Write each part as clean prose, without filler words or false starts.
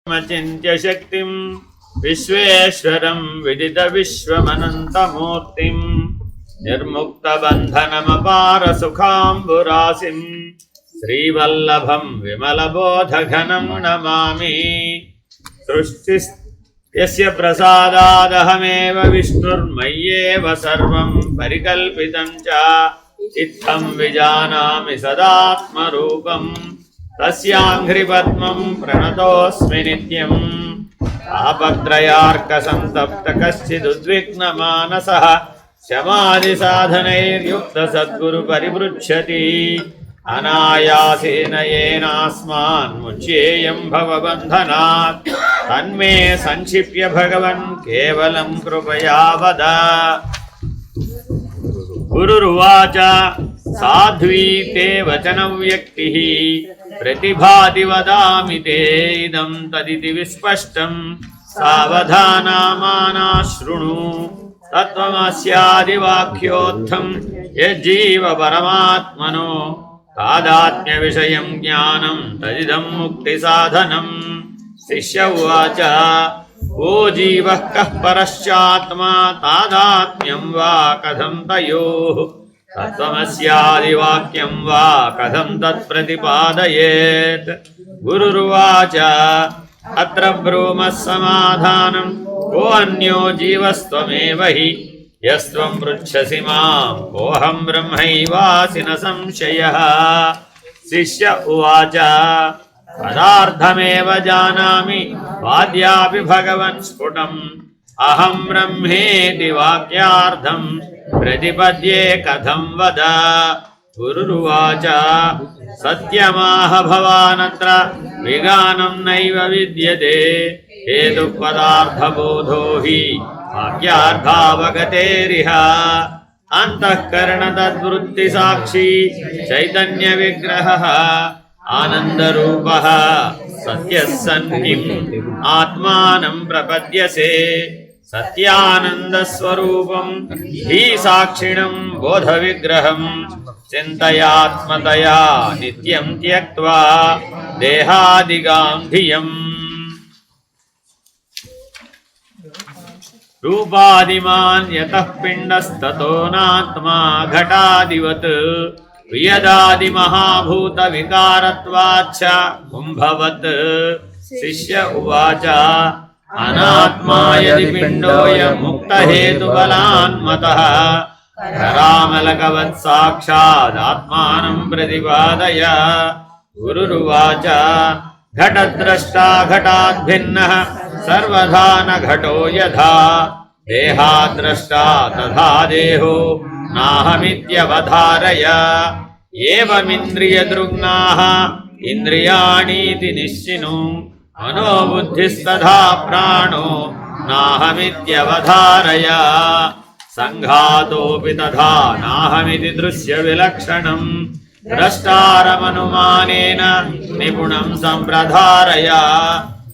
मचिन्त्य शक्तिं विश्वेश्वरं विदित विश्वमनन्तमूर्तिं निर्मुक्तबन्धनमपार सुखाम्बुरासिं श्रीवल्लभं विमलबोधघनं नमामि। सृष्टिस्य प्रसादादहमेव विष्णुर्मय्येव सर्वं परिकल्पितं च इत्थं विजानामि सदात्मरूपम् तस्याङ्घ्रिपद्मं प्रणतोऽस्मि नित्यम्। आपत्रयार्कसन्तप्त कश्चिदुद्विग्नमानसः शमादिसाधनैर्युक्तः सद्गुरुपरिपृच्छति अनायासेन येनास्मान् मुच्येयं भवबन्धनात् तन्मे संक्षिप्य भगवन् केवलं कृपया वद। गुरुरुवाच साध्वी ते वचनव्यक्तिः प्रतिभाति वदामि ते इदं तदिति विस्पष्टं सावधाना शृणु। तत्त्वमस्यादिवाक्योत्थं यज्जीव परमात्मनो तादात्म्यविषयं ज्ञानं तदिदं मुक्तिसाधनं। शिष्य उवाच ओ जीवः कः परश्चात्मा तादात्म्यं वा कथं तयोः तत्त्वमस्यादिवाक्यं वा कथं तत्प्रतिपादयेत्। गुरुरुवाच अत्र ब्रूमः समाधानं को अन्यो जीवस्त्वमेव हि यस्त्वं पृच्छसि मां कोऽहं ब्रह्मैवासि न संशयः। शिष्य उवाच पदार्थमेव जानामि वाद्यापि भगवन् स्फुटम् अहं ब्रह्मेति वाक्यार्थं प्रतिपद्ये कथं वद। गुरुरुवाच सत्यमाह भवानत्र विगानं नैव विद्यते हेतुपदार्थबोधो हि वाक्यार्थावगतेरिह। अन्तःकरणतद्वृत्तिसाक्षी चैतन्यविग्रहः आनन्दरूपः सत्यः सन् किम् आत्मानं प्रपद्यसे। सत्यानन्दस्वरूपं हि साक्षिणं बोधविग्रहं चिन्तयात्मतया नित्यं त्यक्त्वा देहादिगां धियम्। रूपादिमान् यतः पिण्डस्ततो नात्मा घटादिवत् वियदादिमहाभूतविकारत्वाच्च कुम्भवत्। शिष्य उवाच अनात्मा यदि पिण्डोऽयं मुक्तहेतुबलान्मतः करामलकवत् साक्षादात्मानं प्रतिपादय। गुरुरुवाच घटद्रष्टा घटाद्भिन्नः सर्वधा न घटो यथा देहाद्रष्टा तथा देहो नाहमित्यवधारय। एवमिन्द्रियदृग्नाः इन्द्रियाणीति निश्चिनु मनोबुद्धिस्तथा प्राणो नाहमित्यवधारय। संघातोऽपि तथा नाहमिति दृश्यविलक्षणम् द्रष्टारमनुमानेन निपुणं सम्प्रधारय।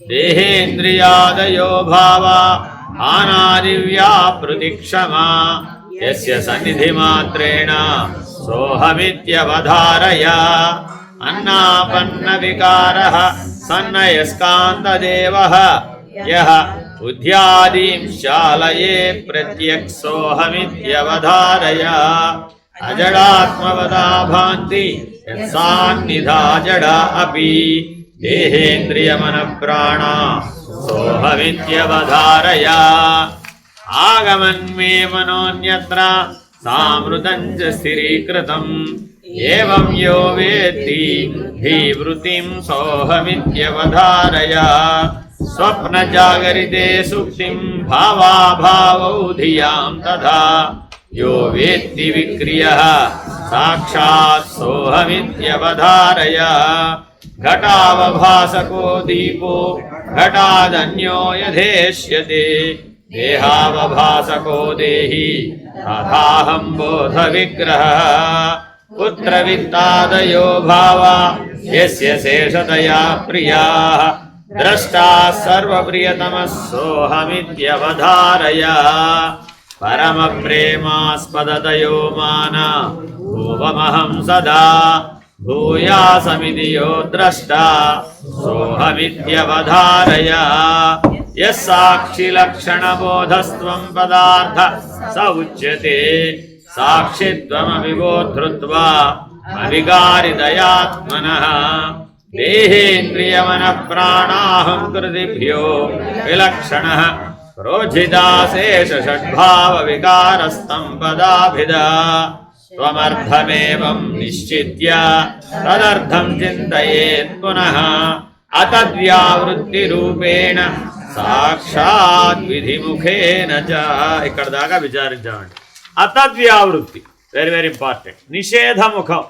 देहेन्द्रियादयो भावा अनादिव्यापृतिक्षमा यस्य सन्निधिमात्रेण सोऽहमित्यवधारय। अन्नापन्नविकारः सन्नयस्कान्तदेवः यः बुद्ध्यादीं शालये प्रत्यक् सोऽहमित्यवधारय। अजडात्मवदा भान्ति यत्सान्निधा जडा अपि देहेन्द्रियमनप्राणा सोऽहमित्यवधारय। आगमन्मे मनोऽन्यत्र सामृतं च स्थिरीकृतम् एवं यो वेत्ति धीवृतिं सोऽहमित्यवधारय। स्वप्नजागरिते सुप्तिं भावाभावौ धियां तथा यो वेत्ति विक्रियः साक्षात् सोऽहमित्यवधारय। घटावभासको दीपो घटादन्यो यथेष्यते देहावभासको देहि तथाहं बोधविग्रहः। पुत्रवित्तादयो भावा यस्य शेषतया प्रियाः द्रष्टा सर्वप्रियतमः सोऽहमित्यवधारय। परमप्रेमास्पदतयो मान भुवमहं सदा భూయాసమితి యో ద్రష్టా సోహమిత్యవధారయ యః సాక్షిలక్షణబోధస్త్వం పదార్థ స ఉచ్యతే సాక్షిత్వమపి బోధృత్వా అవికారిదయాత్మనః దేహేంద్రియమనః ప్రాణాహంకృతిభ్యో విలక్షణః ప్రోజిదాశేష షడ్భావ వికారస్తం పదాభిదా త్వమర్థమేవం నిశ్చిత్య తదర్థం చింతయేత్ పునః అతద్వ్యావృత్తి రూపేణ సాక్షాత్ విధిముఖేన చ. ఇక్కడ దాకా విచారించామండి. అతద్వ్యావృత్తి వెరీ వెరీ ఇంపార్టెంట్. నిషేధముఖం.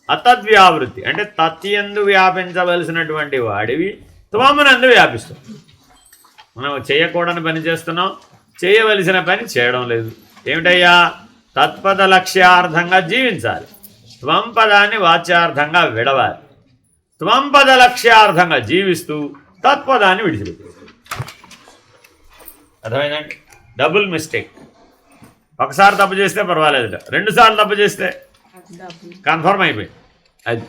అతద్వ్యావృత్తి అంటే తత్యందు వ్యాపించవలసినటువంటి వాడివి త్వమునందు వ్యాపిస్తాం. మనం చేయకూడని పని చేస్తున్నాం, చేయవలసిన పని చేయడం లేదు. ఏమిటయ్యా? తత్పద లక్ష్యార్థంగా జీవించాలి. త్వం పదాన్ని వాచ్యార్థంగా విడవాలి. త్వం పద లక్ష్యార్థంగా జీవిస్తూ తత్పదాన్ని విడిచిపెట్టాలి. అర్థమైందండి? Double mistake. ఒకసారి తప్పు చేస్తే పర్వాలేదు, 2 సార్లు తప్పు చేస్తే కన్ఫర్మ్ అయిపోయింది. అది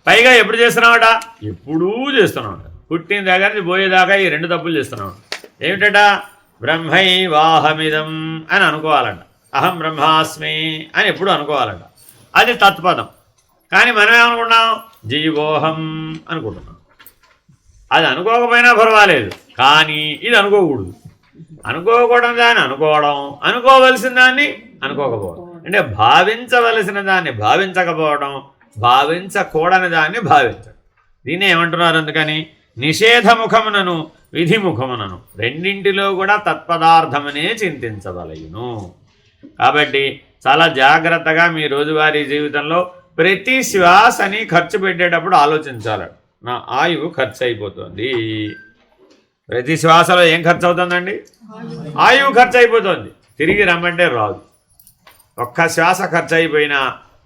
పైగా ఎప్పుడు చేస్తున్నామట? ఎప్పుడూ చేస్తున్నామట. పుట్టిన దగ్గర నుంచి పోయేదాకా ఈ 2 తప్పులు చేస్తున్నాం. ఏమిటట? బ్రహ్మైవాహమిదం అని అనుకోవాలంట. అహం బ్రహ్మాస్మి అని ఎప్పుడు అనుకోవాలంట. అది తత్పదం. కానీ మనం ఏమనుకున్నాం? జీవోహం అనుకుంటున్నాం. అది అనుకోకపోయినా పర్వాలేదు, కానీ ఇది అనుకోకూడదు. అనుకోకూడని దాన్ని అనుకోవడం, అనుకోవలసిన దాన్ని అనుకోకపోవడం. అంటే భావించవలసిన దాన్ని భావించకపోవడం, భావించకూడని దాన్ని భావించడం. దీన్ని ఏమంటున్నారు? అందుకని నిషేధముఖమునను విధిముఖమునను రెండింటిలో కూడా తత్పదార్థమనే చింతించవలయును. కాబట్టి చాలా జాగ్రత్తగా మీ రోజువారీ జీవితంలో ప్రతి శ్వాసని ఖర్చు పెట్టేటప్పుడు ఆలోచించాలి. నా ఆయువు ఖర్చు అయిపోతుంది. ప్రతి శ్వాసలో ఏం ఖర్చు అవుతుందండి? ఆయువు ఖర్చు అయిపోతుంది. తిరిగి రమ్మంటే రాదు. ఒక్క శ్వాస ఖర్చు అయిపోయినా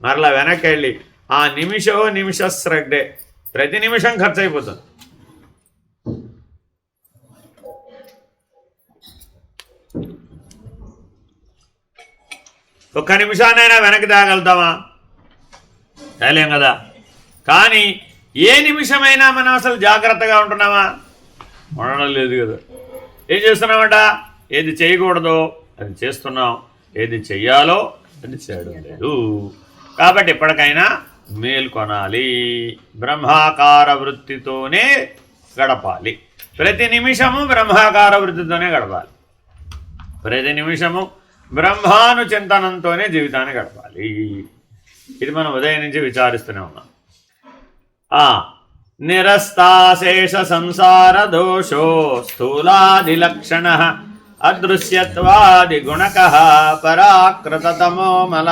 మరలా వెనక్కి వెళ్ళి ఆ నిమిషస్రగ్డే ప్రతి నిమిషం ఖర్చు అయిపోతుంది. ఒక్క నిమిషాన్నైనా వెనక్కి తేగలుగుతామా? తేలేం కదా. కానీ ఏ నిమిషమైనా మనం అసలు జాగ్రత్తగా ఉంటున్నామా? ఉండడం లేదు కదా. ఏం చేస్తున్నామట? ఏది చేయకూడదో అది చేస్తున్నాం, ఏది చెయ్యాలో అది చేయడం లేదు. కాబట్టి ఎప్పటికైనా మేల్కొనాలి. బ్రహ్మాకార వృత్తితోనే గడపాలి. ప్రతి నిమిషము బ్రహ్మాకార వృత్తితోనే గడపాలి. ప్రతి నిమిషము బ్రహ్మాను చింతనంతోనే జీవితాన్ని గడపాలి. ఇది మనం ఉదయం నుంచి విచారిస్తూనే ఉన్నాం. నిరస్తాశేష సంసార దోషో స్థూలాదిలక్షణ అదృశ్యత్వాది గుణక పరాకృతతమో మల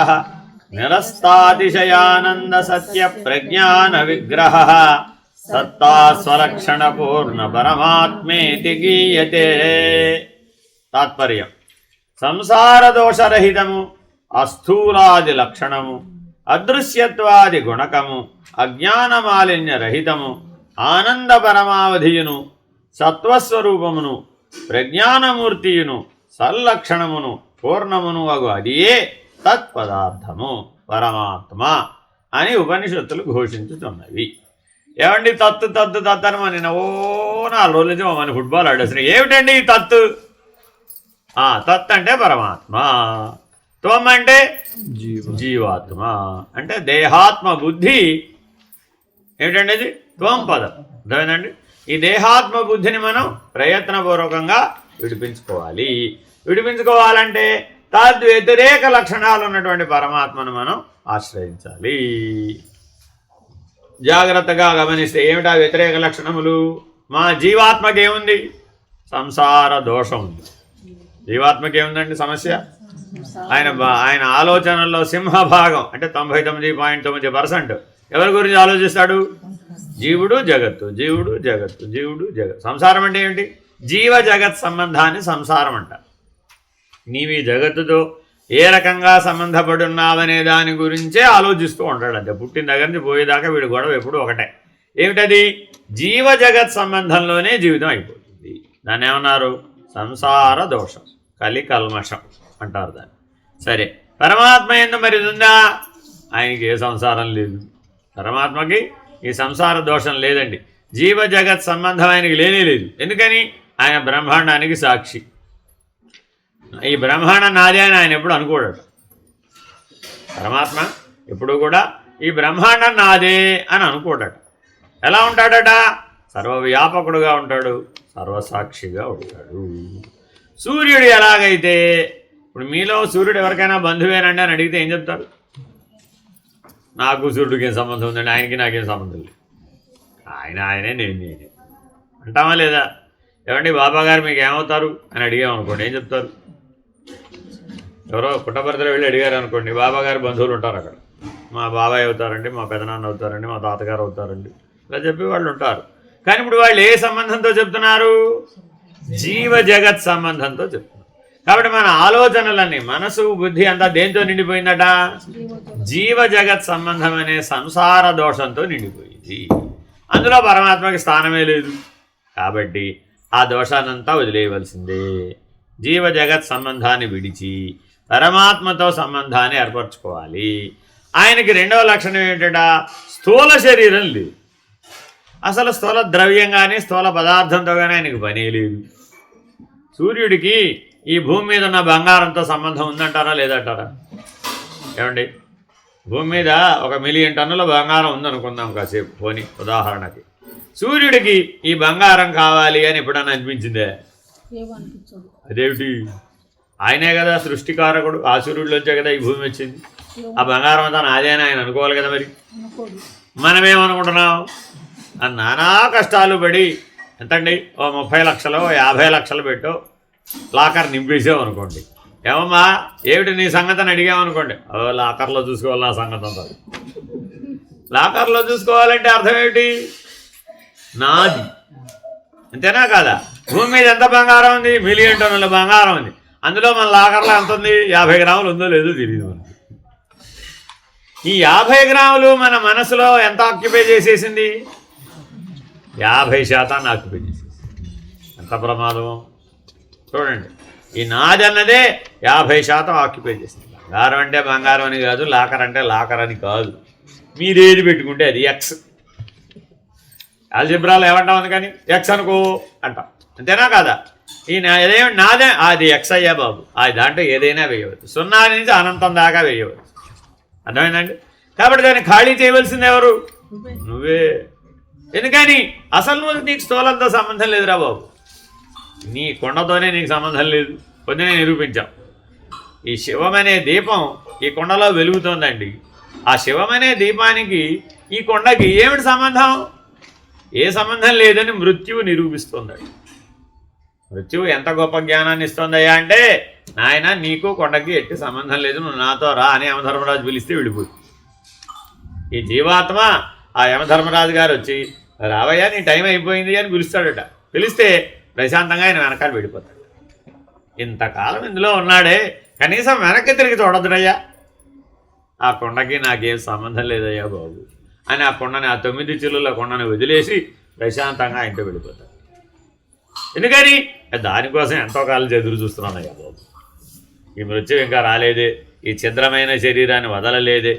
నిరస్తాతిశయానంద సత్య ప్రజ్ఞాన విగ్రహ సత్తా స్వలక్షణ పూర్ణ పరమాత్మేతి గీయతే. తాత్పర్యం: సంసార దోషరహితము, అస్థూలాది లక్షణము, అదృశ్యత్వాది గుణకము, అజ్ఞానమాలిన్య రహితము, ఆనంద పరమావధియును, సత్వస్వరూపమును, ప్రజ్ఞానమూర్తియును, సల్లక్షణమును, పూర్ణమును అగు అదియే తత్పదార్థము పరమాత్మ అని ఉపనిషత్తులు ఘోషించుతున్నవి. ఏమండి తత్తు తత్తు తత్తు అని మన 4 రోజుల నుంచి మన ఫుట్బాల్ ఆడేస్తున్నాయి. ఏమిటండి ఈ తత్తు? తత్ అంటే పరమాత్మ, త్వం అంటే జీవాత్మ, అంటే దేహాత్మ బుద్ధి. ఏమిటండి అది? త్వం పదం. అర్థమైందండి? ఈ దేహాత్మ బుద్ధిని మనం ప్రయత్నపూర్వకంగా విడిపించుకోవాలి. విడిపించుకోవాలంటే తద్వ్యతిరేక లక్షణాలు ఉన్నటువంటి పరమాత్మను మనం ఆశ్రయించాలి. జాగ్రత్తగా గమనిస్తే ఏమిటా వ్యతిరేక లక్షణములు? మా జీవాత్మకి ఏముంది? సంసార దోషం ఉంది. జీవాత్మకి ఏముందండి సమస్య? ఆయన ఆలోచనల్లో సింహభాగం అంటే 99.9% ఎవరి గురించి ఆలోచిస్తాడు? జీవుడు జగత్తు, జీవుడు జగత్తు, జీవుడు జగత్. సంసారం అంటే ఏమిటి? జీవ జగత్ సంబంధాన్ని సంసారం అంటారు. నీవి జగత్తుతో ఏ రకంగా సంబంధపడి ఉన్నావనే దాని గురించే ఆలోచిస్తూ ఉంటాడు. అంతే. పుట్టిన దగ్గర నుంచి పోయేదాకా వీడి గొడవ ఎప్పుడు ఒకటే. ఏమిటది? జీవ జగత్ సంబంధంలోనే జీవితం అయిపోతుంది. దాన్ని ఏమన్నారు? సంసార దోషం, కలికల్మషం అంటారు దాన్ని. సరే, పరమాత్మ ఎందు మరి ఉందా? ఆయనకి ఏ సంసారం లేదు. పరమాత్మకి ఈ సంసార దోషం లేదండి. జీవ జగత్ సంబంధం ఆయనకి లేనే లేదు. ఎందుకని? ఆయన బ్రహ్మాండానికి సాక్షి. ఈ బ్రహ్మాండం నాదే అని ఆయన ఎప్పుడు అనుకోడట. పరమాత్మ ఎప్పుడు కూడా ఈ బ్రహ్మాండం నాదే అని అనుకోడట. ఎలా ఉంటాడట? సర్వవ్యాపకుడుగా ఉంటాడు, సర్వసాక్షిగా ఉంటాడు. సూర్యుడు ఎలాగైతే, ఇప్పుడు మీలో సూర్యుడు ఎవరికైనా బంధువేనండి అని అడిగితే ఏం చెప్తారు? నాకు సూర్యుడికి ఏం సంబంధం ఉందండి, ఆయనకి నాకేం సంబంధం లేదు, ఆయనే నేను నేనే అంటామా లేదా? ఏమండి బాబాగారు మీకు ఏమవుతారు అని అడిగామనుకోండి, ఏం చెప్తారు? ఎవరో పుట్టభర్తలు వెళ్ళి అడిగారు అనుకోండి, బాబాగారు బంధువులు ఉంటారు అక్కడ, మా బాబాయ్ అవుతారండి, మా పెదనాన్న అవుతారండి, మా తాతగారు అవుతారండి, ఇలా చెప్పి వాళ్ళు ఉంటారు. కానీ ఇప్పుడు వాళ్ళు ఏ సంబంధంతో చెప్తున్నారు? జీవ జగత్ సంబంధంతో చెప్తున్నారు. కాబట్టి మన ఆలోచనలన్నీ, మనసు బుద్ధి అంతా దేంతో నిండిపోయిందట? జీవ జగత్ సంబంధం అనే సంసార దోషంతో నిండిపోయింది. అందులో పరమాత్మకి స్థానమే లేదు. కాబట్టి ఆ దోషాన్నంతా వదిలేయవలసిందే. జీవ జగత్ సంబంధాన్ని విడిచి పరమాత్మతో సంబంధాన్ని ఏర్పరచుకోవాలి. ఆయనకి రెండవ లక్షణం ఏంటట? స్థూల శరీరం లేదు. అసలు స్థూల ద్రవ్యం కానీ స్థూల పదార్థంతో కానీ ఆయనకు పనే లేదు. సూర్యుడికి ఈ భూమి మీద ఉన్న బంగారంతో సంబంధం ఉందంటారా లేదంటారా? ఏమండి, భూమి మీద 1,000,000 టన్నుల బంగారం ఉందనుకుందాం కాసేపు పోని ఉదాహరణకి. సూర్యుడికి ఈ బంగారం కావాలి అని ఎప్పుడన్నా అనిపించిందే? అదేమిటి? ఆయనే కదా సృష్టికారకుడు. ఆ సూర్యుడిలోంచే కదా ఈ భూమి వచ్చింది. ఆ బంగారం అంతా నాదేనా ఆయన అనుకోవాలి కదా. మరి మనమేమనుకుంటున్నాం? నానా కష్టాలు పడి ఎంతండి, ఓ 30 లక్షలు 50 లక్షలు పెట్టో లాకర్ నింపేసామనుకోండి. ఏమమ్మా ఏమిటి నీ సంగతి అని అడిగామనుకోండి, లాకర్లో చూసుకోవాలి నా సంగతి అంతా. లాకర్లో చూసుకోవాలంటే అర్థం ఏమిటి? నాది, అంతేనా కాదా? భూమి మీద ఎంత బంగారం ఉంది? 1,000,000 టన్నుల బంగారం ఉంది. అందులో మన లాకర్లో ఎంత ఉంది? 50 గ్రాములు ఉందో లేదో తెలియదు మనకి. ఈ 50 గ్రాములు మన మనసులో ఎంత ఆక్యుపై చేసేసింది? 50% ఆక్యుపై చేసేసింది. ఎంత ప్రమాదం చూడండి. ఈ నాది అన్నదే 50% ఆక్యుపై చేసింది. బంగారం అంటే బంగారం అని కాదు, లాకర్ అంటే లాకర్ అని కాదు. మీరేది పెట్టుకుంటే అది ఎక్స్. ఆల్జిబ్రాలో ఏమంటాం? అందుకని ఎక్స్ అనుకో అంటాం, అంతేనా కాదా? ఈ ఏదేమి నాదే అది ఎక్స్ అయ్యా బాబు. అది దాంట్లో ఏదైనా వేయవచ్చు, 0 నుంచి అనంతం దాకా వేయవచ్చు. అర్థమైందండి? కాబట్టి దాన్ని ఖాళీ చేయవలసింది ఎవరు? నువ్వే. ఎందుకని? అసలు నువ్వు నీకు స్థూలంతో సంబంధం లేదురా బాబు. నీ కొండతోనే నీకు సంబంధం లేదు. పొద్దునే నిరూపించాం. ఈ శివమనే దీపం ఈ కొండలో వెలుగుతోందండి. ఆ శివమనే దీపానికి ఈ కొండకి ఏమిటి సంబంధం? ఏ సంబంధం లేదని మృత్యువు నిరూపిస్తుందండి. మృత్యువు ఎంత గొప్ప జ్ఞానాన్ని ఇస్తుందయ్యా అంటే, నాయన నీకు కొండకి ఎట్టి సంబంధం లేదు, నువ్వు నాతో రా అని యమధర్మరాజు పిలిస్తే వెళ్ళిపోయి. ఈ జీవాత్మ ఆ యమధర్మరాజు గారు వచ్చి రావయ్యా నీ టైం అయిపోయింది అని పిలుస్తాడట. పిలిస్తే ప్రశాంతంగా ఆయన వెనకాల వెళ్ళిపోతాడు. ఇంతకాలం ఇందులో ఉన్నాడే, కనీసం వెనక్కి తిరిగి చూడొద్దునయ్యా, ఆ కొండకి నాకేం సంబంధం లేదయ్యా బాబు అని ఆ కొండని, ఆ 9 చిల్లుల కొండని వదిలేసి ప్రశాంతంగా ఇంట్లో వెళ్ళిపోతాడు. ఎందుకని? దానికోసం ఎంతో కాలం ఎదురు చూస్తున్నానయ్యా బాబు. ఈ మృత్యు ఇంకా రాలేదే, ఈ ఛిద్రమైన శరీరాన్ని వదలలేదే,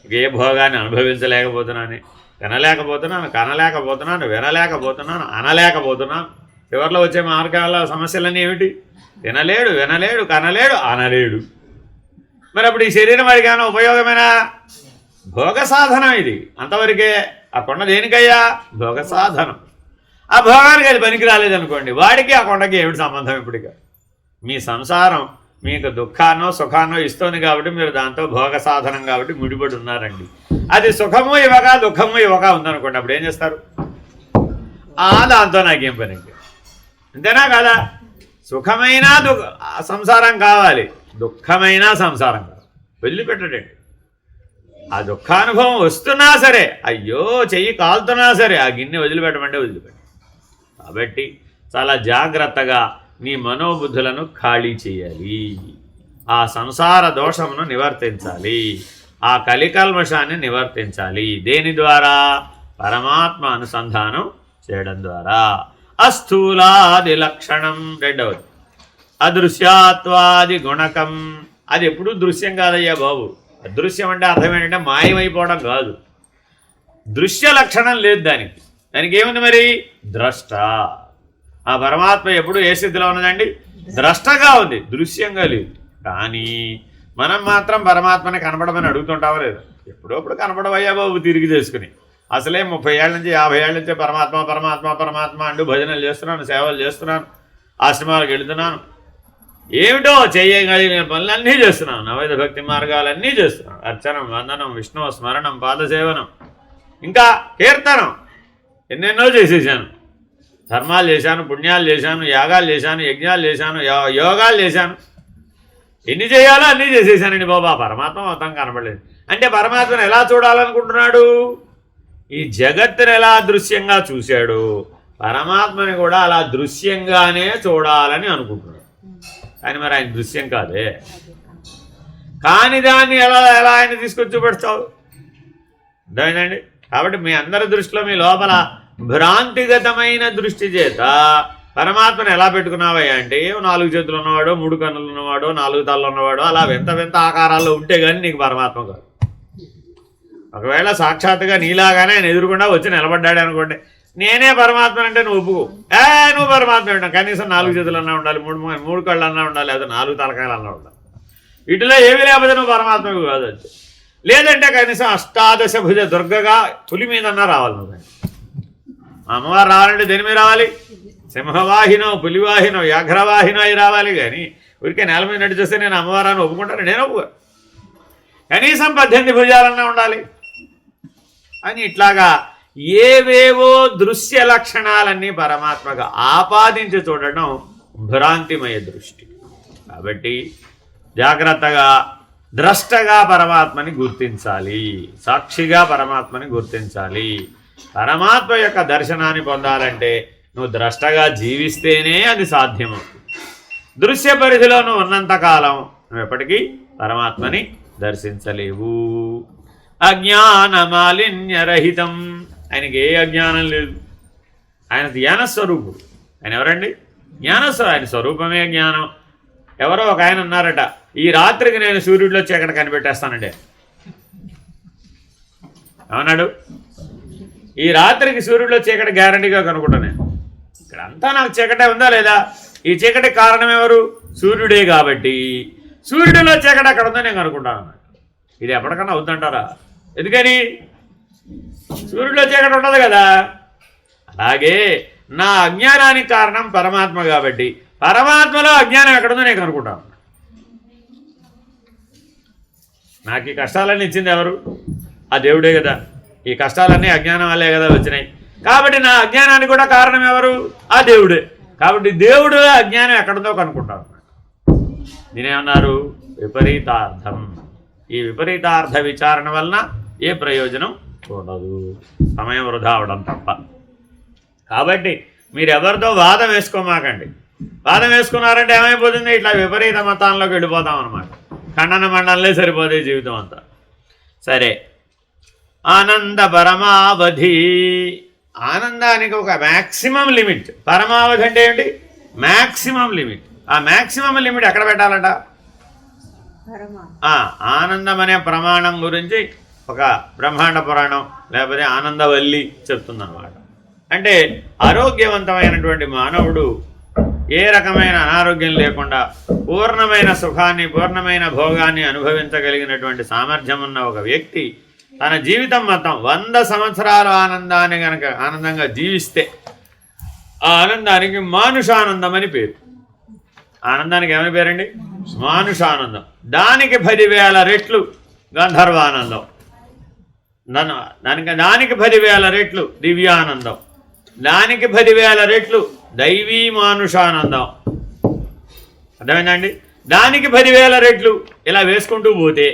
ఏ భోగాన్ని అనుభవించలేకపోతున్నాను, తినలేకపోతున్నాను, కనలేకపోతున్నాను, వినలేకపోతున్నాను, అనలేకపోతున్నాను. చివరిలో వచ్చే మార్గాల సమస్యలన్నీ ఏమిటి? తినలేడు, వినలేడు, కనలేడు, అనలేడు. మరి అప్పుడు ఈ శరీరం వాడికి ఏమైనా ఉపయోగమేనా? భోగ సాధనం ఇది అంతవరకే. ఆ కొండ దేనికయ్యా? భోగ సాధనం. ఆ భోగానికి అది పనికి రాలేదనుకోండి, వాడికి ఆ కొండకి ఏమిటి సంబంధం? ఇప్పటిక మీ సంసారం మీకు దుఃఖాన్నో సుఖాన్నో ఇస్తుంది కాబట్టి మీరు దాంతో భోగ సాధనం కాబట్టి ముడిపడి ఉన్నారండి. అది సుఖము ఇవ్వక దుఃఖము ఇవ్వక ఉందనుకోండి, అప్పుడు ఏం చేస్తారు? దాంతో నాకేం పని, అంతేనా కాదా? సుఖమైనా సంసారం కావాలి, దుఃఖమైనా సంసారం కావాలి. వదిలిపెట్టడండి. ఆ దుఃఖానుభవం వస్తున్నా సరే, అయ్యో చెయ్యి కాలుతున్నా సరే, ఆ గిన్నె వదిలిపెట్టమంటే వదిలిపెట్ట. కాబట్టి చాలా జాగ్రత్తగా నీ మనోబుద్ధులను ఖాళీ చేయాలి. ఆ సంసార దోషమును నివర్తించాలి. ఆ కలికల్మషాన్ని నివర్తించాలి. దేని ద్వారా? పరమాత్మ అనుసంధానం చేయడం ద్వారా. అస్థూలాది లక్షణం. రెండవది అదృశ్యాత్వాది గుణకం. అది ఎప్పుడూ దృశ్యం కాదయ్యా బాబు. అదృశ్యం అంటే అర్థం ఏంటంటే మాయమైపోవడం కాదు. దృశ్య లక్షణం లేదు దానికి. దానికి ఏముంది మరి? ద్రష్ట. ఆ పరమాత్మ ఎప్పుడు ఏ స్థితిలో ఉన్నదండి? ద్రష్టగా ఉంది, దృశ్యంగా లేదు. కానీ మనం మాత్రం పరమాత్మని కనపడమని అడుగుతుంటావా లేదు? ఎప్పుడప్పుడు కనపడవయ్యా బాబు తిరిగి చేసుకుని. అసలే 30 ఏళ్ళ నుంచి 50 ఏళ్ళ నుంచి పరమాత్మ పరమాత్మ పరమాత్మ అంటూ భజనలు చేస్తున్నాను, సేవలు చేస్తున్నాను, ఆశ్రమాలకు వెళుతున్నాను, ఏమిటో చేయగలిగిన పనులన్నీ చేస్తున్నాను, నవైధ భక్తి మార్గాలన్నీ చేస్తున్నాను, అర్చనం, వందనం, విష్ణు స్మరణం, పాదసేవనం, ఇంకా కీర్తనం ఎన్నెన్నో చేసేసాను. ధర్మాలు చేశాను, పుణ్యాలు చేశాను, యాగాలు చేశాను, యజ్ఞాలు చేశాను, యోగాలు చేశాను, ఎన్ని చేయాలో అన్నీ చేసేసానండి బాబా. పరమాత్మ మొత్తం కనపడలేదు. అంటే పరమాత్మను ఎలా చూడాలనుకుంటున్నాడు? ఈ జగత్తును ఎలా దృశ్యంగా చూశాడు, పరమాత్మని కూడా అలా దృశ్యంగానే చూడాలని అనుకుంటున్నాడు. కానీ మరి ఆయన దృశ్యం కాదే. కాని దాన్ని ఎలా ఎలా ఆయన తీసుకొచ్చి చూపెడతావు? అర్థమైందండి? కాబట్టి మీ అందరి దృష్టిలో మీ లోపల భ్రాంతిగతమైన దృష్టి చేత పరమాత్మను ఎలా పెట్టుకున్నావయ్యా అంటే 4 చేతులు ఉన్నవాడో, 3 కన్నులు ఉన్నవాడో, 4 తలలు ఉన్నవాడో, అలా వింత వింత ఆకారాల్లో ఉంటే కానీ నీకు పరమాత్మ కాదు. ఒకవేళ సాక్షాత్తుగా నీలాగానే ఆయన ఎదురుకుండా వచ్చి నిలబడ్డాడు అనుకోండి, నేనే పరమాత్మ అంటే నువ్వు ఒప్పుకో. నువ్వు పరమాత్మ ఉంటావు, కనీసం 4 చేతులు అన్నా ఉండాలి, 3 కళ్ళు అన్నా ఉండాలి, లేదా 4 తలకాయలు అన్నా ఉండాలి. వీటిలో ఏమీ లేకపోతే నువ్వు పరమాత్మకు కాదు. అంతే. లేదంటే కనీసం 18 భుజ దుర్గగా పులి మీదన్నా రావాలి నువ్వు. అమ్మవారు రావాలంటే దేని మీద రావాలి? సింహవాహినో, పులివాహినో, వ్యాఘ్రవాహినో అయి రావాలి. కానీ ఊరికే నేల మీద నడిచి చేస్తే నేను అమ్మవారాన్ని ఒప్పుకుంటాను? నేను ఒప్పుకో. కనీసం 18 భుజాలన్నా ఉండాలి అని ఇట్లాగా ఏవేవో దృశ్య లక్షణాలన్నీ పరమాత్మగా ఆపాదించి చూడడం భ్రాంతిమయ దృష్టి. కాబట్టి జాగ్రత్తగా ద్రష్టగా పరమాత్మని గుర్తించాలి, సాక్షిగా పరమాత్మని గుర్తించాలి. పరమాత్మ యొక్క దర్శనాన్ని పొందాలంటే నువ్వు ద్రష్టగా జీవిస్తేనే అది సాధ్యమవుతుంది. దృశ్య పరిధిలో నువ్వు ఉన్నంతకాలం నువ్వు ఎప్పటికీ పరమాత్మని దర్శించలేవు. అజ్ఞానమాలిన్యరహితం. ఆయనకి ఏ అజ్ఞానం లేదు. ఆయన జ్ఞానస్వరూపుడు. ఆయన ఎవరండి? జ్ఞానస్వరూపుడు. ఆయన స్వరూపమే జ్ఞానం. ఎవరో ఒక ఆయన అన్నారట, ఈ రాత్రికి నేను సూర్యుడిలో చీకటి కనిపెట్టేస్తానండి. ఏమన్నాడు? ఈ రాత్రికి సూర్యుడిలో చీకటి గ్యారంటీగా కనుక్కుంటాను నేను. ఇక్కడంతా నాకు చీకటే ఉందా లేదా? ఈ చీకటి కారణం ఎవరు? సూర్యుడే. కాబట్టి సూర్యుడిలో చీకటి అక్కడ ఉందో నేను కనుక్కుంటాను అన్నమాట. ఇది ఎప్పటికన్నా అవుతుంటారా? ఎందుకని? సూర్యుడిలో చీకటి ఉండదు కదా. అలాగే నా అజ్ఞానానికి కారణం పరమాత్మ కాబట్టి పరమాత్మలో అజ్ఞానం ఎక్కడుందో నేను కనుక్కుంటాను. నాకు ఈ కష్టాలన్నీ ఇచ్చింది ఎవరు? ఆ దేవుడే కదా. ఈ కష్టాలన్నీ అజ్ఞానం వల్లే కదా వచ్చినాయి. కాబట్టి నా అజ్ఞానానికి కూడా కారణం ఎవరు? ఆ దేవుడే. కాబట్టి దేవుడు అజ్ఞానం ఎక్కడుందో కనుక్కుంటాను. దీనేమన్నారు? విపరీతార్థం. ఈ విపరీతార్థ విచారణ వలన ఏ ప్రయోజనం ఉండదు, సమయం వృధా అవడం తప్ప. కాబట్టి మీరు ఎవరితో వాదం వేసుకోమాకండి. వాదం వేసుకున్నారంటే ఏమైపోతుంది? ఇట్లా విపరీత మతాల్లోకి వెళ్ళిపోతాం అన్నమాట. ఖండన మండలే సరిపోతే జీవితం అంతా. సరే, ఆనంద పరమావధి. ఆనందానికి ఒక మ్యాక్సిమం లిమిట్. పరమావధి అంటే ఏంటి? Maximum limit. ఆ మ్యాక్సిమం లిమిట్ ఎక్కడ పెట్టాలట? ఆనందం అనే ప్రమాణం గురించి ఒక బ్రహ్మాండ పురాణం లేకపోతే ఆనందవల్లి చెప్తుందన్నమాట. అంటే ఆరోగ్యవంతమైనటువంటి మానవుడు ఏ రకమైన అనారోగ్యం లేకుండా పూర్ణమైన సుఖాన్ని, పూర్ణమైన భోగాన్ని అనుభవించగలిగినటువంటి సామర్థ్యం ఉన్న ఒక వ్యక్తి తన జీవితం మొత్తం 100 సంవత్సరాలు ఆనందాన్ని కనుక ఆనందంగా జీవిస్తే ఆ ఆనందానికి మానుషానందం అని పేరు. ఆనందానికి ఏమని పేరండి? మానుషానందం. దానికి 10,000 రెట్లు గంధర్వానందం, దానికి 10,000 రెట్లు దివ్యానందం, దానికి 10,000 రెట్లు దైవీ మానుషానందం. అర్థమైందండి? దానికి 10,000 రెట్లు ఇలా వేసుకుంటూ పోతే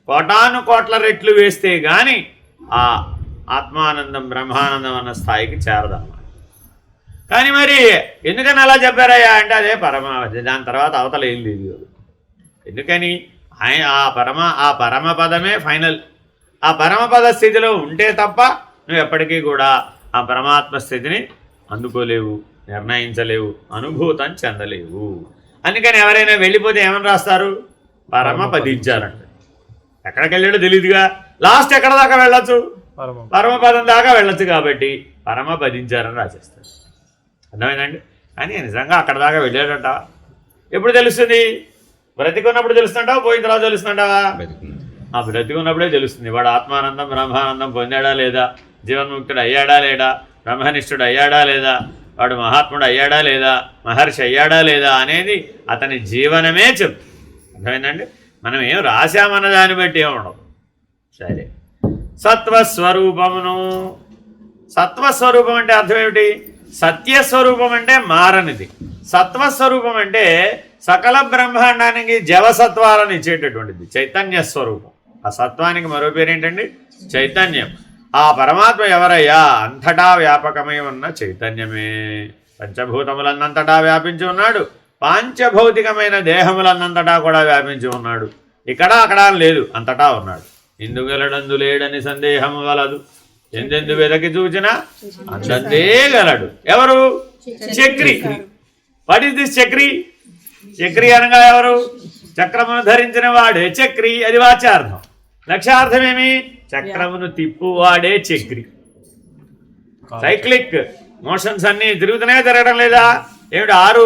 కోటాను కోట్ల రెట్లు వేస్తే కానీ ఆ ఆత్మానందం, బ్రహ్మానందం అన్న స్థాయికి చేరదన్నమాట. కానీ మరి ఎందుకని అలా చెప్పారయ్యా అంటే అదే పరమావధి. దాని తర్వాత అవతల ఏం లేదు. ఎందుకని? ఆ పరమపదమే ఫైనల్. ఆ పరమపద స్థితిలో ఉంటే తప్ప నువ్వు ఎప్పటికీ కూడా ఆ పరమాత్మ స్థితిని అందుకోలేవు, నిర్ణయించలేవు, అనుభూతం చెందలేవు. అందుకని ఎవరైనా వెళ్ళిపోతే ఏమని రాస్తారు? పరమపదించారంట. ఎక్కడికి వెళ్ళాడో తెలియదుగా. లాస్ట్ ఎక్కడ దాకా వెళ్ళచ్చు? పరమపదం దాకా వెళ్ళొచ్చు కాబట్టి పరమపదించారని రాసేస్తారు. అర్థమైందండి. కానీ నిజంగా అక్కడ దాకా వెళ్ళాడట ఎప్పుడు తెలుస్తుంది? బ్రతికున్నప్పుడు తెలుస్తుంటావా, పోయిన తర్వాత తెలుస్తుంటావా? ఆ బ్రతికున్నప్పుడే తెలుస్తుంది. వాడు ఆత్మానందం బ్రహ్మానందం పొందాడా లేదా, జీవన్ముక్తుడు అయ్యాడా లేడా, బ్రహ్మనిష్ఠుడు అయ్యాడా లేదా, వాడు మహాత్ముడు అయ్యాడా లేదా, మహర్షి అయ్యాడా లేదా అనేది అతని జీవనమే చెప్తుంది. అర్థమైందండి. మనం ఏం రాశామన్న దాన్ని బట్టి ఏమి ఉండదు. సరే, సత్వస్వరూపమును. సత్వస్వరూపం అంటే అర్థం ఏమిటి? సత్యస్వరూపం అంటే మారనిది. సత్వస్వరూపం అంటే సకల బ్రహ్మాండానికి జవసత్వాలను ఇచ్చేటటువంటిది, చైతన్య స్వరూపం. ఆ సత్వానికి మరో పేరేంటండి? చైతన్యం. ఆ పరమాత్మ ఎవరయ్యా? అంతటా వ్యాపకమై ఉన్న చైతన్యమే. పంచభూతములన్నంతటా వ్యాపించి ఉన్నాడు, పాంచభౌతికమైన దేహములన్నంతటా కూడా వ్యాపించి ఉన్నాడు. ఇక్కడ అక్కడ లేదు, అంతటా ఉన్నాడు. ఇందుగలడందు లేడని సందేహము వలదు, ఎందెందు వెదకి చూచినా అందందే గలడు. ఎవరు? Chakri. What is this Chakri? Chakri అనగా ఎవరు? చక్రమును ధరించిన వాడే చక్రి. అది వాచ్యార్థం. లక్ష్యార్థమేమి? చక్రమును తిప్పువాడే చక్రి. సైక్లిక్ మోషన్స్ అన్నీ తిరుగుతున్నాయా, తిరగడం లేదా? ఏమిటి 6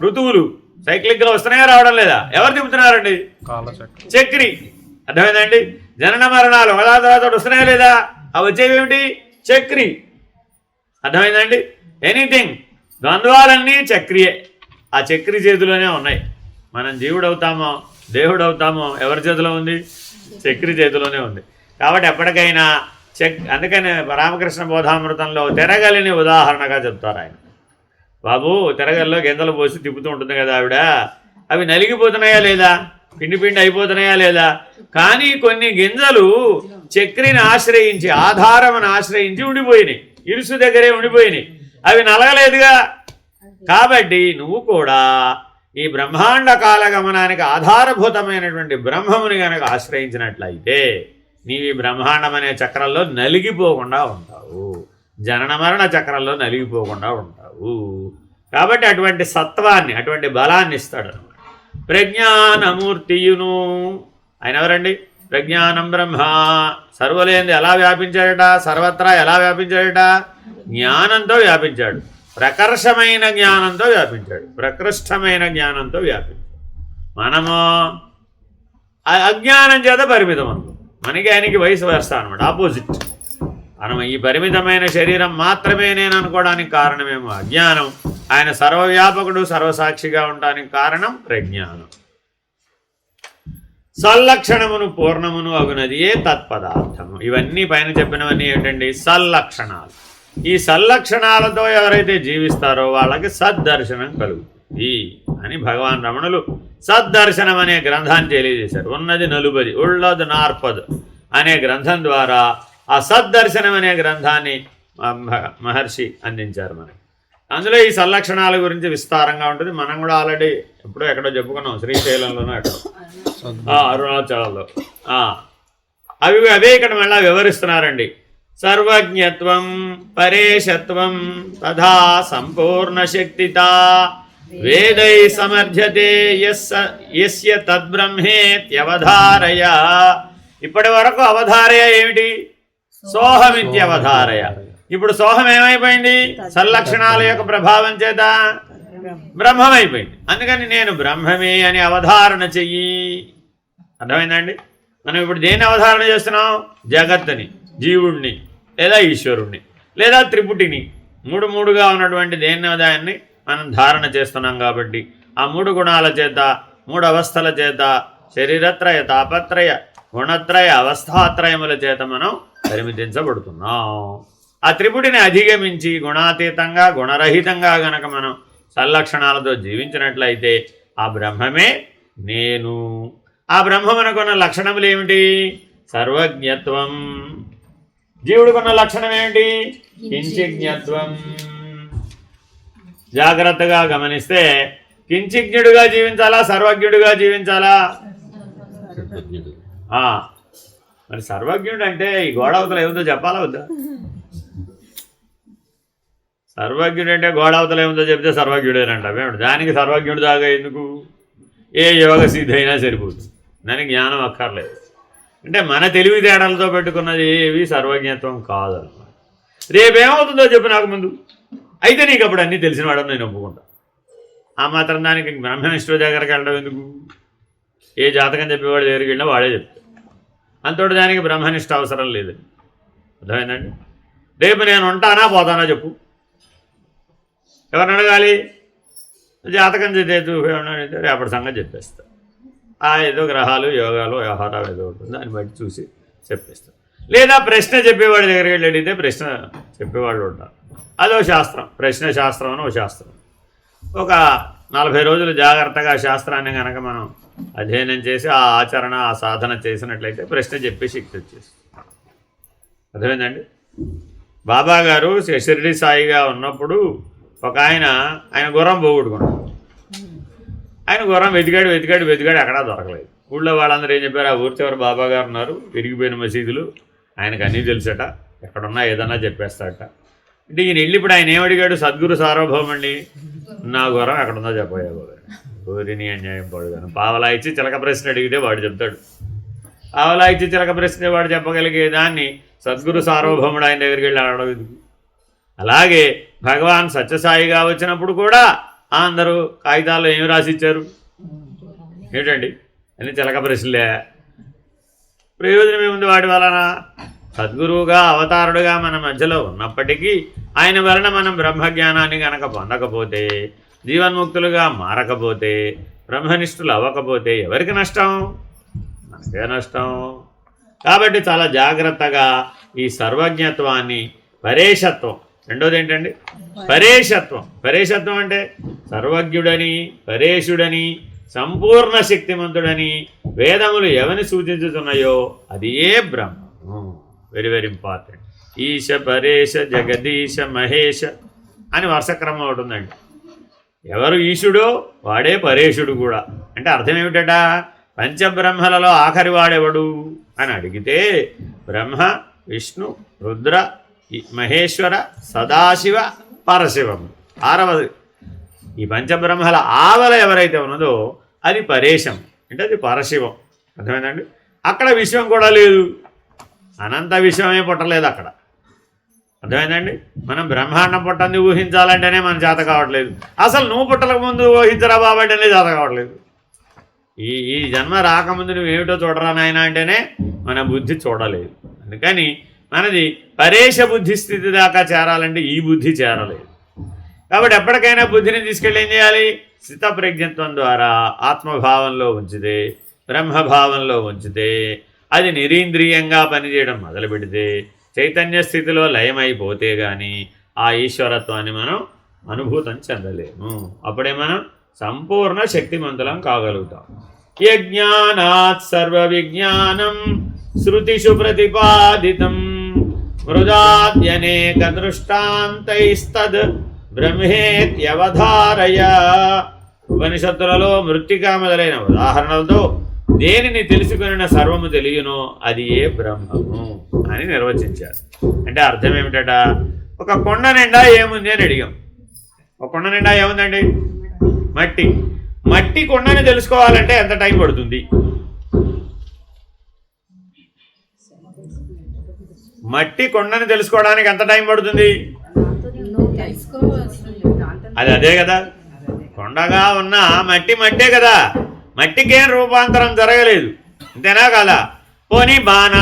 ఋతువులు సైక్లిక్లో వస్తున్నాయా, రావడం లేదా? ఎవరు తిప్పుతున్నారండి? చక్రి. అర్థమైందండి. జనన మరణాలు ఒకదా తర్వాత వస్తున్నాయా లేదా? అవి వచ్చేవేమిటి? చక్రి. అర్థమైందండి. ఎనీథింగ్ ద్వంద్వాలన్నీ చక్రియే. ఆ చక్రి చేతిలోనే ఉన్నాయి. మనం జీవుడు అవుతామో దేవుడు అవుతామో ఎవరి చేతిలో ఉంది? చక్రి చేతిలోనే ఉంది. కాబట్టి ఎప్పటికైనా అందుకని రామకృష్ణ బోధామృతంలో తిరగలిని ఉదాహరణగా చెప్తారు ఆయన. బాబు, తిరగల్లో గింజలు పోసి తిప్పుతూ ఉంటుంది కదా ఆవిడ, అవి నలిగిపోతున్నాయా లేదా, పిండి పిండి అయిపోతున్నాయా లేదా? కానీ కొన్ని గింజలు చక్రిని ఆశ్రయించి, ఆధారమును ఆశ్రయించి ఉండిపోయినాయి, ఇరుసు దగ్గరే ఉండిపోయినాయి, అవి నలగలేదుగా. కాబట్టి నువ్వు కూడా ఈ బ్రహ్మాండ కాలగమనానికి ఆధారభూతమైనటువంటి బ్రహ్మముని కనుక ఆశ్రయించినట్లయితే నీవు ఈ బ్రహ్మాండం అనే చక్రంలో నలిగిపోకుండా ఉంటావు, జనన మరణ చక్రంలో నలిగిపోకుండా ఉంటావు. కాబట్టి అటువంటి సత్వాన్ని, అటువంటి బలాన్ని ఇస్తాడు అనమాట. ప్రజ్ఞానమూర్తియును. ఆయన ఎవరండి? ప్రజ్ఞానం బ్రహ్మ. సర్వలేంది ఎలా వ్యాపించాడట? సర్వత్రా ఎలా వ్యాపించాడట? జ్ఞానంతో వ్యాపించాడు. ప్రకర్షమైన జ్ఞానంతో వ్యాపించాడు, ప్రకృష్టమైన జ్ఞానంతో వ్యాపించాడు. మనము అజ్ఞానం చేత పరిమితం అనుకో. మనకి ఆయనకి వయసు వేస్తా అనమాట, ఆపోజిట్. మనం ఈ పరిమితమైన శరీరం మాత్రమే నేను అనుకోవడానికి కారణమేమో అజ్ఞానం. ఆయన సర్వవ్యాపకుడు, సర్వసాక్షిగా ఉండడానికి కారణం ప్రజ్ఞానం. సల్లక్షణమును పూర్ణమును అగునదియే తత్పదార్థము. ఇవన్నీ పైన చెప్పినవన్నీ ఏంటండి? సల్లక్షణాలు. ఈ సల్లక్షణాలతో ఎవరైతే జీవిస్తారో వాళ్ళకి సద్దర్శనం కలుగుతుంది అని భగవాన్ రమణులు సద్దర్శనం అనే గ్రంథాన్ని తెలియజేశారు. ఉన్నది 40 ఉళ్ళదు 40 అనే గ్రంథం ద్వారా ఆ సద్దర్శనం అనే గ్రంథాన్ని మహర్షి అందించారు మనకి. అందులో ఈ సల్లక్షణాల గురించి విస్తారంగా ఉంటుంది. మనం కూడా ఆల్రెడీ ఎప్పుడో ఎక్కడో చెప్పుకున్నాం, శ్రీశైలంలోనో ఎక్కడో, అరుణాచలంలో. అవే ఇక్కడ మళ్ళీ వివరిస్తున్నారండి. సర్వజ్ఞత్వం పరేశత్వం తథా సంపూర్ణ శక్తిత వేదై సమర్థ్యతే యస్య తద్బ్రహ్మేత్యవధారయ. ఇప్పటి వరకు అవధారయ ఏమిటి? సోహమిత్యవధారయ. ఇప్పుడు సోహం ఏమైపోయింది? సల్లక్షణాల యొక్క ప్రభావం చేత బ్రహ్మమైపోయింది. అందుకని నేను బ్రహ్మమే అని అవధారణ చెయ్యి. అర్థమైందండి. మనం ఇప్పుడు దేన్ని అవధారణ చేస్తున్నాం? జగత్తుని, జీవుణ్ణి, లేదా ఈశ్వరుణ్ణి, లేదా త్రిపుటిని. మూడుగా ఉన్నటువంటి దాన్ని మనం ధారణ చేస్తున్నాం. కాబట్టి ఆ 3 గుణాల చేత, 3 అవస్థల చేత, శరీరత్రయ, తాపత్రయ, గుణత్రయ, అవస్థాత్రయముల చేత మనం పరిమితించబడుతున్నాం. ఆ త్రిపుటిని అధిగమించి గుణాతీతంగా, గుణరహితంగా గనక మనం సల్లక్షణాలతో జీవించినట్లయితే ఆ బ్రహ్మమే నేను. ఆ బ్రహ్మమునకున్న లక్షణములు ఏమిటి? సర్వజ్ఞత్వం. జీవుడికున్న లక్షణం ఏమిటి? కించిజ్ఞత్వం. జాగ్రత్తగా గమనిస్తే కించిజ్ఞుడిగా జీవించాలా, సర్వజ్ఞుడిగా జీవించాలా? మరి సర్వజ్ఞుడు అంటే ఈ గోడవతల ఏముందో చెప్పాలా వద్దా? సర్వజ్ఞుడు అంటే గోడవతల ఏముందో చెప్తే సర్వజ్ఞుడేనంట. దానికి సర్వజ్ఞుడు దాకా ఎందుకు? ఏ యోగ సిద్ధి అయినా సరిపోతుంది, దానికి జ్ఞానం అక్కర్లేదు. అంటే మన తెలివితేటలతో పెట్టుకున్నది ఏవి సర్వజ్ఞత్వం కాదన్నమాట. రేపేమవుతుందో చెప్పు నాకు ముందు, అయితే నీకు అప్పుడు అన్నీ తెలిసిన వాడని నేను ఒప్పుకుంటా. ఆ మాత్రం దానికి బ్రహ్మనిష్ఠుల దగ్గరికి వెళ్ళడం ఎందుకు? ఏ జాతకం చెప్పేవాడు దగ్గరికి వెళ్ళినా వాడే చెప్తాడు. అంతటి దానికి బ్రహ్మనిష్ట అవసరం లేదు. అర్థమైందండి? రేపు నేను ఉంటానా పోతానా చెప్పు, ఎవరిని అడగాలి? జాతకం చదివేది రేపటి సంగతి చెప్పేస్తా. ఏదో గ్రహాలు యోగాలు వ్యవహారాలు ఏదో ఉంటుంది, దాన్ని బట్టి చూసి చెప్పేస్తాం. లేదా ప్రశ్న చెప్పేవాడి దగ్గరికి వెళ్ళి అడిగితే ప్రశ్న చెప్పేవాళ్ళు ఉంటారు. అదో శాస్త్రం, ప్రశ్న శాస్త్రం అని ఒక శాస్త్రం. ఒక 40 రోజులు జాగ్రత్తగా శాస్త్రాన్ని కనుక మనం అధ్యయనం చేసి ఆ ఆచరణ ఆ సాధన చేసినట్లయితే ప్రశ్న చెప్పే శక్తి వచ్చేస్తుంది. అర్థమైందండి? బాబా గారు షిరిడి సాయిగా ఉన్నప్పుడు ఒక ఆయన గుర్రం పోగొట్టుకున్నాడు. ఆయన గుర్రం వెతికాడు ఎక్కడా దొరకలేదు. ఊళ్ళో వాళ్ళందరూ ఏం చెప్పారు, ఆ ఊరి చివరి బాబా గారు ఉన్నారు, విరిగిపోయిన మసీదులు, ఆయనకు అన్నీ తెలుసట, ఎక్కడున్నా ఏదన్నా చెప్పేస్తాడట. అంటే ఈయన వెళ్ళి ఇప్పుడు ఆయన ఏమడిగాడు, సద్గురు సార్వభౌమండి నా గుర్రం ఎక్కడుందో చెప్పబోయే బాబా. ఊరిని అన్యాయం పడుగాను. పావలా ఇచ్చి చిలక ప్రశ్న అడిగితే వాడు చెప్తాడు. పావలా ఇచ్చి చిలక ప్రశ్న వాడు చెప్పగలిగే దాన్ని సద్గురు సార్వభౌముడు ఆయన దగ్గరికి వెళ్ళి అడగడం ఎందుకు? అలాగే భగవాన్ సత్యసాయిగా వచ్చినప్పుడు కూడా అందరూ కాగితాల్లో ఏమి రాసిచ్చారు? ఏమిటండి అన్ని చిలక ప్రశ్నలే. ప్రయోజనం ఏముంది వాటి వలన? సద్గురువుగా అవతారుడుగా మన మధ్యలో ఉన్నప్పటికీ ఆయన వలన మనం బ్రహ్మజ్ఞానాన్ని కనుక పొందకపోతే, జీవన్ముక్తులుగా మారకపోతే, బ్రహ్మనిష్ఠులు అవ్వకపోతే ఎవరికి నష్టం? మనకే నష్టం. కాబట్టి చాలా జాగ్రత్తగా ఈ సర్వజ్ఞత్వాన్ని, పరేశత్వం, రెండోది ఏంటండి పరేశత్వం. పరేశత్వం అంటే సర్వజ్ఞుడని, పరేశుడని, సంపూర్ణ శక్తిమంతుడని వేదములు ఎవరిని సూచించుతున్నాయో అది ఏ బ్రహ్మం. Very very important. ఈశ, పరేశ, జగదీశ, మహేశ అని వరుసక్రమం ఒకటి ఉందండి. ఎవరు ఈశుడో వాడే పరేశుడు కూడా. అంటే అర్థం ఏమిటట? పంచబ్రహ్మలలో ఆఖరి వాడెవడు అని అడిగితే బ్రహ్మ, విష్ణు, రుద్ర, మహేశ్వర, సదాశివ, పరశివం. ఆరవది. ఈ పంచబ్రహ్మల ఆవల ఎవరైతే ఉన్నదో అది పరేశం, అంటే అది పరశివం. అర్థమైందండి? అక్కడ విశ్వం కూడా లేదు, అనంత విశ్వమే పుట్టలేదు అక్కడ. అర్థమైందండి? మనం బ్రహ్మాండం పుట్టంది ఊహించాలంటేనే మన చేత కావట్లేదు. అసలు నువ్వు పుట్టక ముందు ఊహించరా బాబంటేనే చేత కావట్లేదు. ఈ జన్మ రాకముందు నువ్వు ఏమిటో చూడరా నాయన అంటేనే మన బుద్ధి చూడలేదు. అందుకని మనది పరేశ బుద్ధి స్థితి దాకా చేరాలంటే ఈ బుద్ధి చేరలేదు. కాబట్టి ఎప్పటికైనా బుద్ధిని తీసుకెళ్ళి ఏం చేయాలి? స్థితప్రజ్ఞత్వం ద్వారా ఆత్మభావంలో ఉంచితే, బ్రహ్మభావంలో ఉంచితే, అది నిరీంద్రియంగా పనిచేయడం మొదలు పెడితే, చైతన్య స్థితిలో లయమైపోతే కానీ ఆ ఈశ్వరత్వాన్ని మనం అనుభూతం చెందలేము. అప్పుడే మనం సంపూర్ణ శక్తిమంతులం కాగలుగుతాం. యజ్ఞానాత్ సర్వ విజ్ఞానం శృతిషు ప్రతిపాదితం మృదాద్యనేక దృష్టాంతైస్తద్ బ్రహ్మేత్యవధారయ. ఉపనిషత్తులలో మృత్తికా మొదలైన ఉదాహరణలతో దేనిని తెలుసుకున్న సర్వము తెలియనో అది ఏ బ్రహ్మము అని నిర్వచించారు. అంటే అర్థం ఏమిటట? ఒక కొండ నిండా ఏముంది అని అడిగాం. ఒక కొండ నిండా ఏముందండి? మట్టి. మట్టి కొండని తెలుసుకోవాలంటే ఎంత టైం పడుతుంది? మట్టి కొండని తెలుసుకోవడానికి ఎంత టైం పడుతుంది? అదే కదా, కొండగా ఉన్న మట్టి మట్టే కదా, మట్టికేం రూపాంతరం జరగలేదు, అంతేనా కదా? పోనీ బాణ,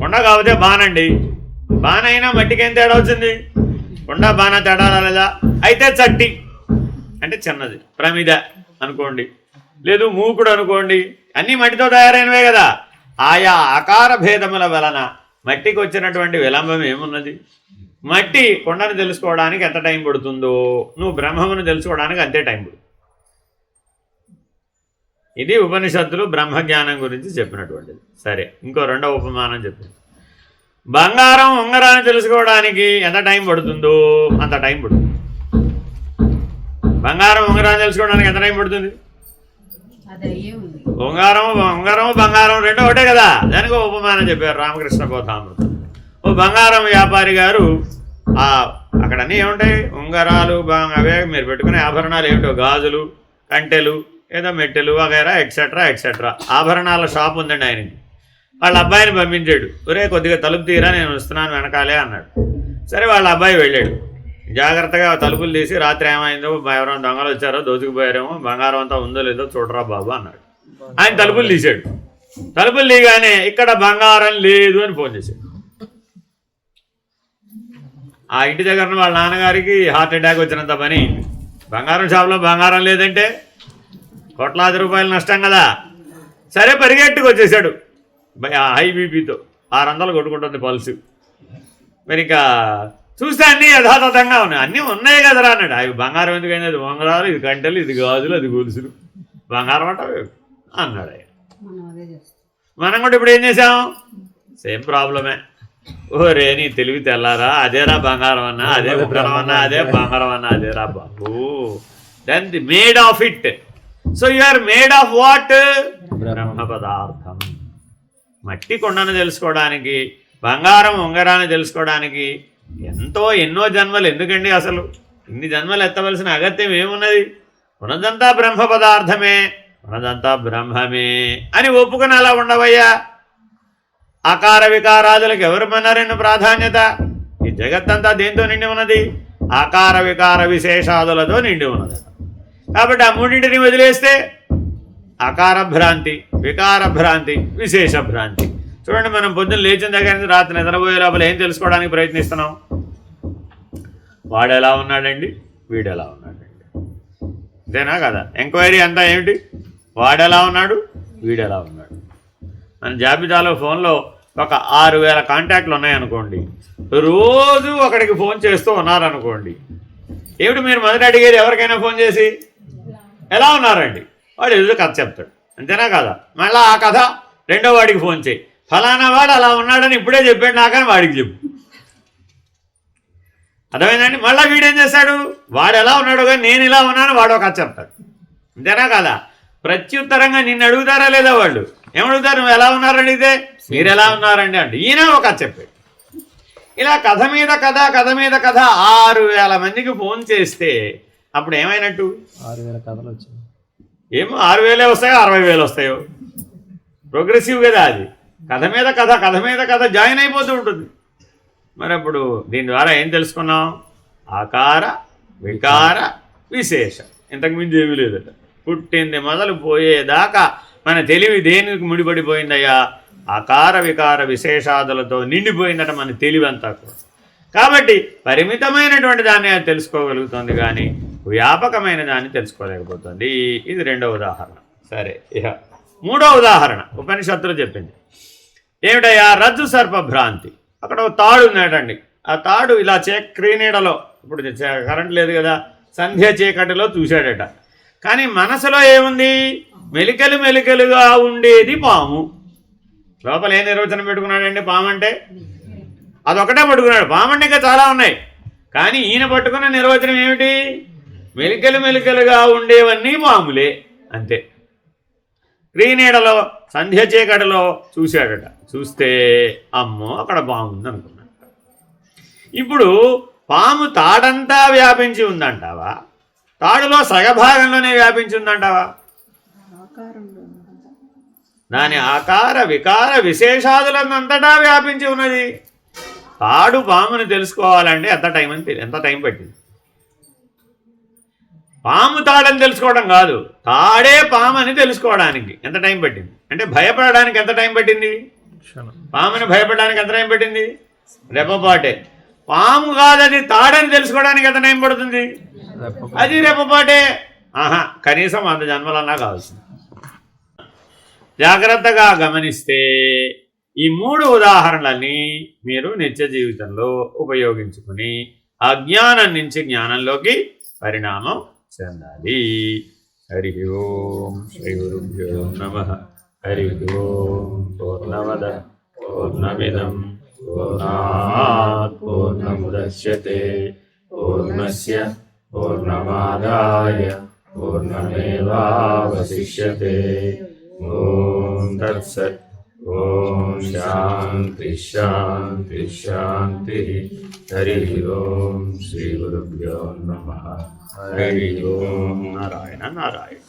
కొండ కాకపోతే బానండి, బాణ అయినా మట్టికేం తేడా వచ్చింది? కొండ బాణ తేడా రాలేదా? అయితే చట్టి అంటే చిన్నది, ప్రమిద అనుకోండి, లేదు మూకుడు అనుకోండి, అన్నీ మట్టితో తయారైనవే కదా. ఆయా ఆకార భేదముల వలన మట్టికి వచ్చినటువంటి విలంబం ఏమున్నది? మట్టి కొండను తెలుసుకోవడానికి ఎంత టైం పడుతుందో నువ్వు బ్రహ్మమును తెలుసుకోవడానికి అంతే టైం పడుతుంది. ఇది ఉపనిషత్తులు బ్రహ్మజ్ఞానం గురించి చెప్పినటువంటిది. సరే, ఇంకో రెండవ ఉపమానం చెప్పింది. బంగారం ఉంగరాన్ని తెలుసుకోవడానికి ఎంత టైం పడుతుందో అంత టైం పడుతుంది. బంగారం ఉంగరాన్ని తెలుసుకోవడానికి ఎంత టైం పడుతుంది? ఉంగరం బంగారం రెండు ఒకటే కదా, దానికి ఉపమానం చెప్పారు రామకృష్ణ బోధామృతం. ఓ బంగారం వ్యాపారి గారు అక్కడన్నీ ఏముంటాయి? ఉంగరాలు, అవే మీరు పెట్టుకునే ఆభరణాలు ఏమిటో, గాజులు, కంటెలు, ఏదో మెట్టెలు వగైరా ఎట్సెట్రా ఎట్సెట్రా ఆభరణాల షాప్ ఉందండి ఆయనకి. వాళ్ళ అబ్బాయిని పంపించాడు. ఒరే కొద్దిగా తలుపు తీరా, నేను వస్తున్నాను వెనకాలే అన్నాడు. సరే వాళ్ళ అబ్బాయి వెళ్ళాడు. జాగ్రత్తగా తలుపులు తీసి రాత్రి ఏమైందో, ఎవరైనా దొంగలు వచ్చారో దోచుకుపోయారేమో, బంగారం అంతా ఉందో లేదో చూడరా బాబు అన్నాడు. ఆయన తలుపులు తీశాడు. తలుపులు తీయగానే ఇక్కడ బంగారం లేదు అని ఫోన్ చేశాడు. ఆ ఇంటి దగ్గర వాళ్ళ నాన్నగారికి హార్ట్ అటాక్ వచ్చినంత పని. బంగారం షాప్లో బంగారం లేదంటే కోట్లాది రూపాయలు నష్టం కదా. సరే పరిగెట్టుకు వచ్చేసాడు హై బీపీతో. 600 కొట్టుకుంటుంది పల్సు. మరి ఇంకా చూస్తే అన్నీ యథాతథంగా ఉన్నాయి. అన్నీ ఉన్నాయి కదరా అన్నాడు. అవి బంగారం ఎందుకైనా, అది ఉంగరాలు, ఇది గంటలు, ఇది గాజులు, అది గొలుసులు, బంగారం అంట అన్నాడు ఆయన. మనం కూడా ఇప్పుడు ఏం చేసాం? సేమ్ ప్రాబ్లమే. ఓరే నీ తెలివి తెల్లారా, అదేరా బంగారం అన్నా, అదే ఉంగరం అన్నా, అదే బంగారం అన్నా, అదేరా బాబు. Then the made of it. So you are made of what? బ్రహ్మ పదార్థం. మట్టి కొండను తెలుసుకోవడానికి, బంగారం ఉంగరాన్ని తెలుసుకోవడానికి ఎన్నో జన్మలు ఎందుకండి? అసలు ఇన్ని జన్మలు ఎత్తవలసిన అగత్యం ఏమున్నది? ఉన్నదంతా బ్రహ్మ పదార్థమే, ఉన్నదంతా బ్రహ్మమే అని ఒప్పుకొని అలా ఉండవయ్యా. ఆకార వికారాదులకు ఎవరుమన్నారన్న ప్రాధాన్యత? ఈ జగత్తంతా దేంతో నిండి ఉన్నది? ఆకార వికార విశేషాదులతో నిండి ఉన్నది. కాబట్టి ఆ మూడింటిని వదిలేస్తే ఆకార భ్రాంతి, వికార భ్రాంతి, విశేష భ్రాంతి. చూడండి, మనం పొద్దున్న లేచిన దగ్గర నుంచి రాత్రి నిద్రపోయే లోపల ఏం తెలుసుకోవడానికి ప్రయత్నిస్తున్నాం? వాడు ఎలా ఉన్నాడండి, వీడు ఎలా ఉన్నాడండి, అంతేనా కదా? ఎంక్వైరీ అంతా ఏమిటి? వాడెలా ఉన్నాడు, వీడెలా ఉన్నాడు. మన జాబితాలో ఫోన్లో ఒక 6000 కాంటాక్ట్లు ఉన్నాయనుకోండి. రోజు ఒకడికి ఫోన్ చేస్తూ ఉన్నారనుకోండి. ఏమిటి మీరు మొదట అడిగేది? ఎవరికైనా ఫోన్ చేసి ఎలా ఉన్నారండి, వాడు ఏదో కథ చెప్తాడు, అంతేనా కదా? మళ్ళీ ఆ కథ రెండో వాడికి ఫోన్ చేయి, ఫలానా వాడు అలా ఉన్నాడని ఇప్పుడే చెప్పాడు నాకని వాడికి చెప్పు. అర్థమైందండి? మళ్ళీ వీడేం చేస్తాడు? వాడు ఎలా ఉన్నాడు కానీ నేను ఇలా ఉన్నాను వాడు ఒక కథ చెప్తాడు, అంతేనా కదా? ప్రత్యుత్తరంగా నిన్ను అడుగుతారా లేదా? వాళ్ళు ఏమడుగుతారు? నువ్వు ఎలా ఉన్నారని అడిగితే మీరు ఎలా ఉన్నారండి అంటే ఈయన ఒక కథ చెప్పాడు. ఇలా కథ మీద కథ, కథ మీద కథ 6000 మందికి ఫోన్ చేస్తే అప్పుడు ఏమైనట్టు? 6000 కథలు వచ్చాయి. ఏమో 6000 వస్తాయో 60,000 వస్తాయో, ప్రోగ్రెసివ్ కదా అది. కథ మీద కథ, కథ మీద కథ జాయిన్ అయిపోతూ ఉంటుంది. మరి అప్పుడు దీని ద్వారా ఏం తెలుసుకున్నాం? ఆకార వికార విశేషం. ఇంతకుమించి ఏమీ లేదట. పుట్టింది మొదలు పోయేదాకా మన తెలివి దేనికి ముడిపడిపోయిందయ్యా? ఆకార వికార విశేషాదులతో నిండిపోయిందట మన తెలివి అంతా కూడా. కాబట్టి పరిమితమైనటువంటి దాన్ని అది తెలుసుకోగలుగుతుంది కానీ వ్యాపకమైన దాన్ని తెలుసుకోలేకపోతుంది. ఇది రెండవ ఉదాహరణ. సరే, ఇక మూడో ఉదాహరణ ఉపనిషత్తులు చెప్పింది. ఏమిటయ్యా? రజ్జు సర్ప భ్రాంతి. అక్కడ ఒక తాడు ఉన్నాడండి. ఆ తాడు ఇలా క్రీనీడలో, ఇప్పుడు కరెంట్ లేదు కదా, సంధ్య చీకటిలో చూశాడట. కానీ మనసులో ఏముంది? మెలికలు మెలికలుగా ఉండేది పాము. లోపల ఏ నిర్వచనం పెట్టుకున్నాడండి? పాము అంటే అదొకటే పట్టుకున్నాడు. పాము అంటే ఇంకా చాలా ఉన్నాయి. కానీ ఈయన పట్టుకున్న నిర్వచనం ఏమిటి? మెలికలు మెలికలుగా ఉండేవన్నీ పాములే, అంతే. క్రీనీడలో సంధ్య చీకటిలో చూశాడట. చూస్తే అమ్మో అక్కడ పాము ఉంది అనుకున్నాడు. ఇప్పుడు పాము తాడంతా వ్యాపించి ఉందంటావా? తాడులో సగభాగంలోనే వ్యాపించి ఉందంటావా? దాని ఆకార వికార విశేషాదులంతటా వ్యాపించి ఉన్నది. తాడు పాముని తెలుసుకోవాలంటే ఎంత టైం పట్టింది? పాము తాడని తెలుసుకోవడం కాదు, తాడే పాము అని తెలుసుకోవడానికి ఎంత టైం పట్టింది? అంటే భయపడడానికి ఎంత టైం పట్టింది? పాముని భయపడడానికి ఎంత టైం పట్టింది? రెప్పపాటే. పాము కాదని తాడని తెలుసుకోవడానికి ఎంత టైం పడుతుంది? అది రెప్పపాటే. కనీసం 100 జన్మలన్నా కావాల్సింది. జాగ్రత్తగా గమనిస్తే ఈ 3 ఉదాహరణలన్నీ మీరు నిత్య జీవితంలో ఉపయోగించుకుని అజ్ఞానం నుంచి జ్ఞానంలోకి పరిణామం చెందాలి. హరి ఓం శ్రీ గురుభ్యో నమః. హరి ఓం. పూర్ణమద పూర్ణమిదం పూర్ణాత్ పూర్ణముదచ్యతే పూర్ణస్య పూర్ణమాదాయ పూర్ణమేవావశిష్యతే. ఓం తత్సత్. ఓం శాంతి శాంతి శాంతి. హరి ఓం శ్రీ గురుభ్యో నమః. హరి ఓం. నారాయణ నారాయణ.